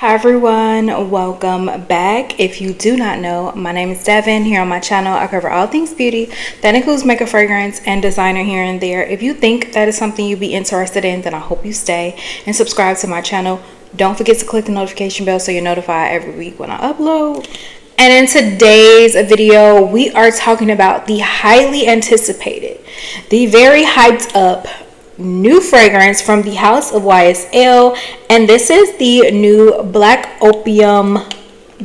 Hi everyone, welcome back. If you do not know, my name is Devon. Here on my channel I cover all things beauty. That includes makeup, fragrance, and designer here and there. If you think that is something you'd be interested in, then I hope you stay and subscribe to my channel. Don't forget to click the notification bell so you're notified every week when I upload. And in today's video, we are talking about the highly anticipated, the very hyped up new fragrance from the house of YSL, and this is the new Black Opium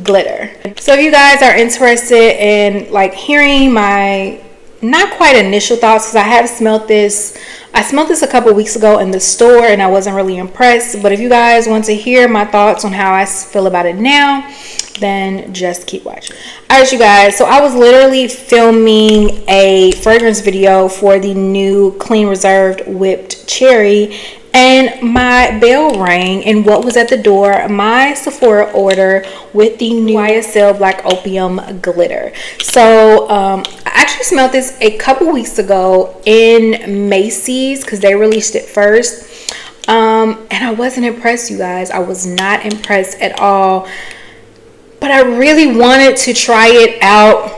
glitter. So if you guys are interested in like hearing my not quite initial thoughts, because I have smelled this, I smelled this a couple weeks ago in the store and I wasn't really impressed, but if you guys want to hear my thoughts on how I feel about it now, then just keep watching. Alright you guys, so I was literally filming a fragrance video for the new Clean Reserved Whipped Cherry, and my bell rang, and what was at the door? My Sephora order with the new YSL Black Opium glitter. So I actually smelled this a couple weeks ago in Macy's because they released it first, and I wasn't impressed, you guys. I was not impressed at all. But I really wanted to try it out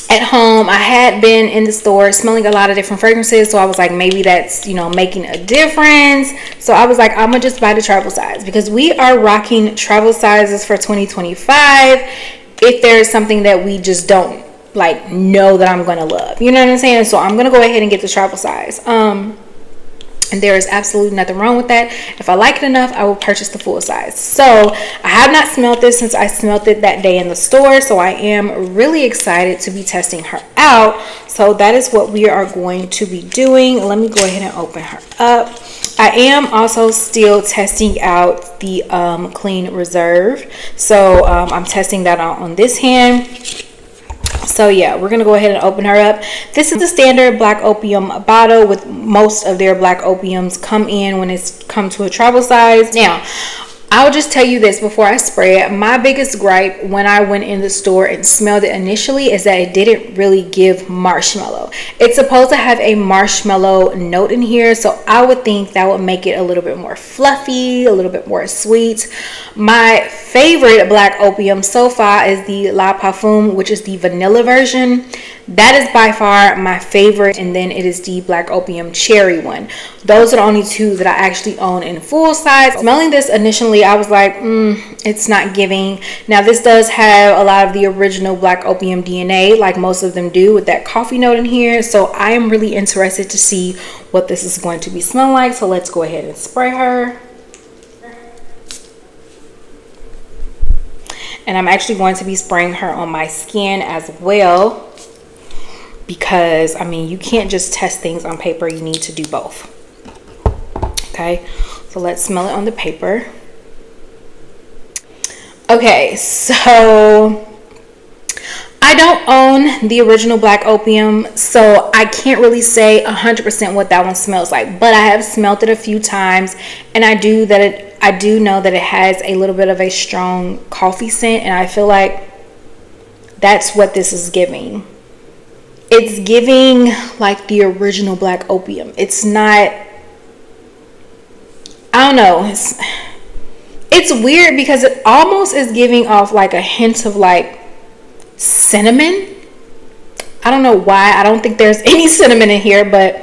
at home. I had been in the store smelling a lot of different fragrances, so I was like, maybe that's, you know, making a difference. So I was like, I'm gonna just buy the travel size because we are rocking travel sizes for 2025. If there's something that we just don't like know that I'm gonna love, you know what I'm saying? So I'm gonna go ahead and get the travel size. And there is absolutely nothing wrong with that. If I like it enough, I will purchase the full size. So I have not smelled this since I smelled it that day in the store. So I am really excited to be testing her out. So that is what we are going to be doing. Let me go ahead and open her up. I am also still testing out the Clean Reserve. So I'm testing that out on this hand. So yeah, we're gonna go ahead and open her up. This is the standard Black Opium bottle, with most of their Black Opiums come in when it's come to a travel size. Now I'll just tell you this before I spray it. My biggest gripe when I went in the store and smelled it initially is that it didn't really give marshmallow. It's supposed to have a marshmallow note in here, so I would think that would make it a little bit more fluffy, a little bit more sweet. My favorite Black Opium so far is the La Parfum, which is the vanilla version. That is by far my favorite, and then it is the Black Opium cherry one. Those are the only two that I actually own in full size. Smelling this initially, I was like, it's not giving. Now this does have a lot of the original Black Opium DNA, like most of them do, with that coffee note in here. So I am really interested to see what this is going to be smelling like. So let's go ahead and spray her. And I'm actually going to be spraying her on my skin as well, because I mean, you can't just test things on paper, you need to do both. Okay, so let's smell it on the paper. Okay, so I don't own the original Black Opium, so I can't really say 100% what that one smells like, but I have smelled it a few times, and I do know that it has a little bit of a strong coffee scent, and I feel like that's what this is giving. It's giving like the original Black Opium. It's not, I don't know, it's weird because it almost is giving off like a hint of like cinnamon. I don't know why. I don't think there's any cinnamon in here, but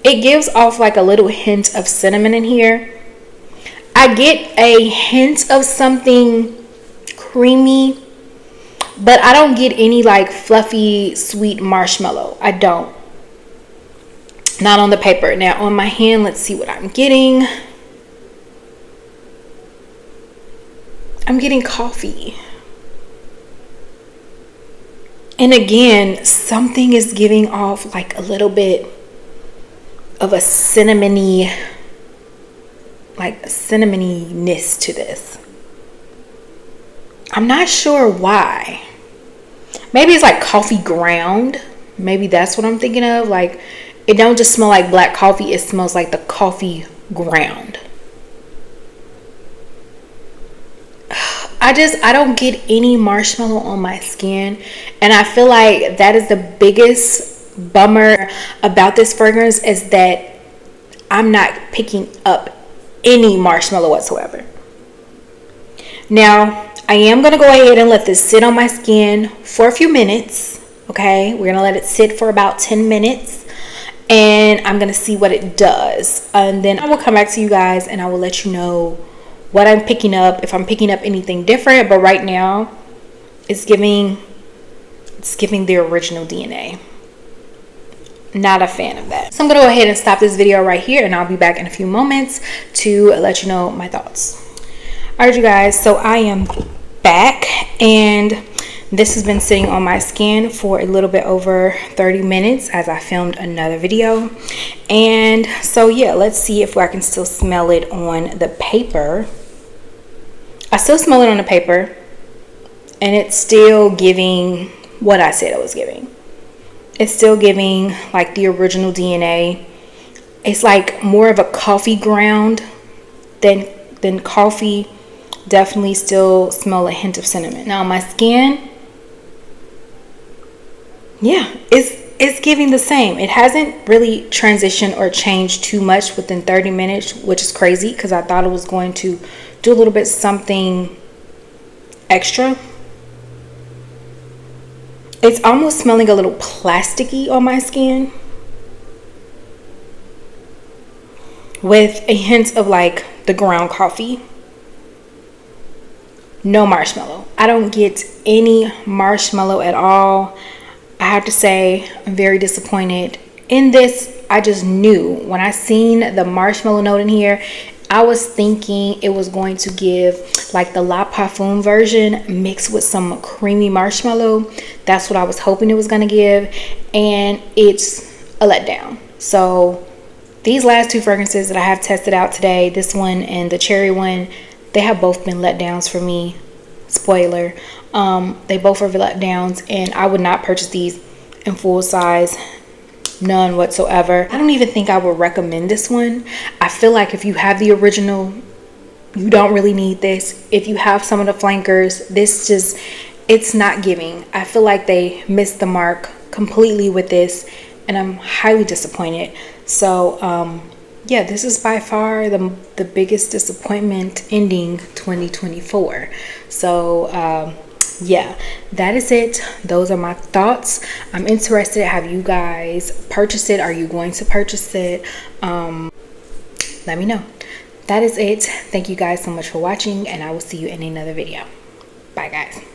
it gives off like a little hint of cinnamon in here. I get a hint of something creamy, but I don't get any like fluffy sweet marshmallow. I don't. Not on the paper. Now on my hand, let's see what I'm getting. I'm getting coffee. And again, something is giving off like a little bit of a cinnamony, like a cinnamoniness to this. I'm not sure why. Maybe it's like coffee ground. Maybe that's what I'm thinking of. Like, it don't just smell like black coffee, it smells like the coffee ground. I don't get any marshmallow on my skin, and I feel like that is the biggest bummer about this fragrance, is that I'm not picking up any marshmallow whatsoever. Now, I am going to go ahead and let this sit on my skin for a few minutes. Okay, we're going to let it sit for about 10 minutes. And I'm going to see what it does. And then I will come back to you guys and I will let you know what I'm picking up, if I'm picking up anything different. But right now, it's giving the original DNA. Not a fan of that. So I'm going to go ahead and stop this video right here, and I'll be back in a few moments to let you know my thoughts. All right, you guys, so I am back, and this has been sitting on my skin for a little bit over 30 minutes as I filmed another video. And so yeah, let's see if I can still smell it on the paper. I still smell it on the paper, and it's still giving what I said it was giving. It's still giving like the original DNA. It's like more of a coffee ground than coffee. Definitely still smell a hint of cinnamon. Now my skin, yeah, it's giving the same. It hasn't really transitioned or changed too much within 30 minutes, which is crazy because I thought it was going to do a little bit something extra. It's almost smelling a little plasticky on my skin, with a hint of like the ground coffee. No marshmallow. I don't get any marshmallow at all. I have to say, I'm very disappointed in this. I just knew when I seen the marshmallow note in here, I was thinking it was going to give like the La Parfum version mixed with some creamy marshmallow. That's what I was hoping it was going to give, and it's a letdown. So these last two fragrances that I have tested out today, this one and the cherry one, they have both been letdowns for me. Spoiler, they both are letdowns, and I would not purchase these in full size. None whatsoever. I don't even think I would recommend this one. I feel like if you have the original, you don't really need this. If you have some of the flankers, this just, it's not giving. I feel like they missed the mark completely with this, and I'm highly disappointed. So yeah, this is by far the biggest disappointment ending 2024. So yeah, that is it. Those are my thoughts. I'm interested. Have you guys purchased it? Are you going to purchase it? Let me know. That is it. Thank you guys so much for watching, and I will see you in another video. Bye guys.